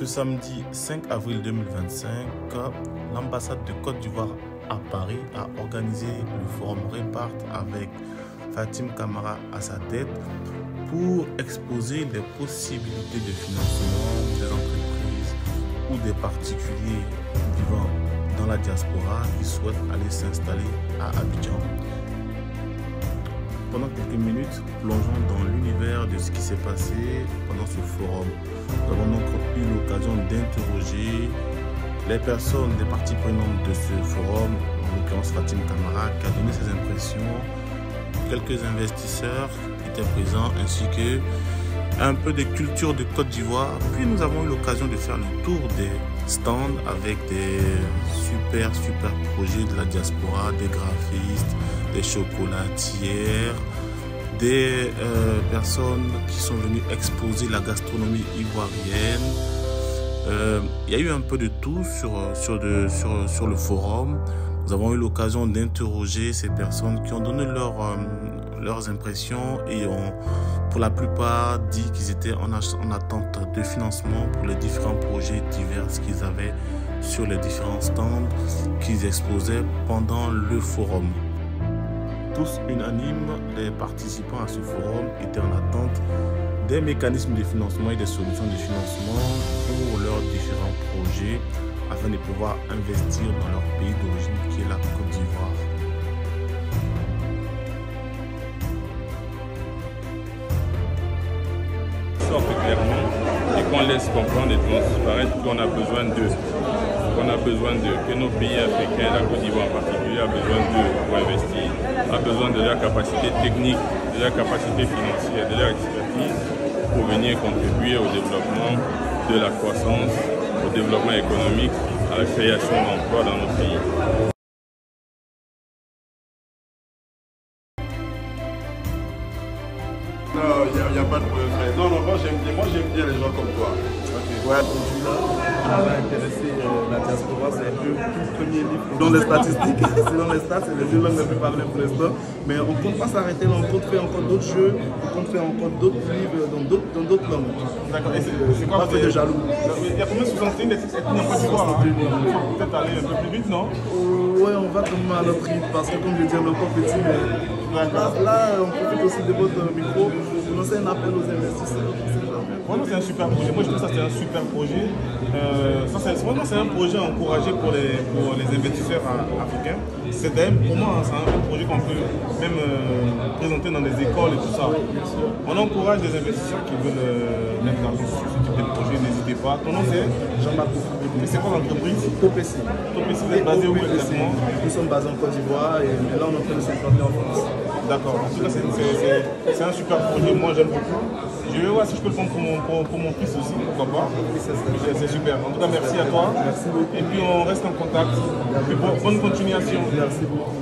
Ce samedi 5 avril 2025, l'ambassade de Côte d'Ivoire à Paris a organisé le forum Repart avec Fatim Camara à sa tête pour exposer les possibilités de financement des entreprises ou des particuliers vivant dans la diaspora qui souhaitent aller s'installer à Abidjan. Pendant quelques minutes, plongeons dans l'univers de ce qui s'est passé pendant ce forum. Nous avons donc eu l'occasion d'interroger les personnes, les parties prenantes de ce forum, en l'occurrence Fatim Camara, qui a donné ses impressions, quelques investisseurs qui étaient présents, ainsi que un peu de culture de Côte d'Ivoire. Puis nous avons eu l'occasion de faire le tour des stands avec des super projets de la diaspora, des graphistes, des chocolatières, des personnes qui sont venues exposer la gastronomie ivoirienne. Il y a eu un peu de tout sur le forum. Nous avons eu l'occasion d'interroger ces personnes qui ont donné leurs impressions et ont pour la plupart dit qu'ils étaient en attente de financement pour les différents projets divers qu'ils avaient sur les différents stands qu'ils exposaient pendant le forum. Tous unanimes, les participants à ce forum étaient en attente des mécanismes de financement et des solutions de financement pour leurs différents projets afin de pouvoir investir dans leur pays d'origine qui est la Côte d'Ivoire. Un peu clairement et qu'on laisse comprendre et transparaître qu'on a besoin d'eux. Que nos pays africains, la Côte d'Ivoire en particulier, a besoin d'eux pour investir, a besoin de leur capacité technique, de leur capacité financière, de leur expertise pour venir contribuer au développement de la croissance, au développement économique, à la création d'emplois dans nos pays. Non, il n'y a pas de problème. Non, moi j'aime bien les gens comme toi. Okay. Ouais. Ça va intéresser la diaspora, c'est un peu tout premier livre. Dans les statistiques, selon les stats, c'est les deux langues les plus parlées pour l'instant. Mais on ne compte pas s'arrêter là, on compte faire encore d'autres jeux, on compte faire encore d'autres livres dans d'autres langues. D'accord, et c'est quoi? Pas fait de jaloux. Il y a combien de 61 ethnies en Côte d'Ivoire? Il faut peut-être aller un peu plus vite, non? Ouais, on va quand même à notre rythme parce que comme je dis, on est encore petit. Mais là, on profite aussi de votre micro pour lancer un appel aux investisseurs. Vraiment, c'est un super projet. Moi, je trouve que ça, c'est un super projet. C'est un projet encouragé pour les investisseurs africains. C'est d'ailleurs, pour moi, c'est un projet qu'on peut même présenter dans les écoles et tout ça. On encourage les investisseurs qui veulent mettre l'argent sur ce type de projet. N'hésitez pas. Ton nom, c'est Jean-Marc. C'est quoi l'entreprise? Topessi. Topessi, vous êtes basé où exactement? Nous sommes basés en Côte d'Ivoire et là, on est en train de s'implanter en France. D'accord. En tout cas, c'est un super projet. Moi, j'aime beaucoup. Je vais voir si je peux le prendre pour mon fils aussi, pourquoi pas. C'est super. En tout cas, merci à toi. Merci beaucoup. Et puis, on reste en contact. Et bonne continuation. Merci beaucoup.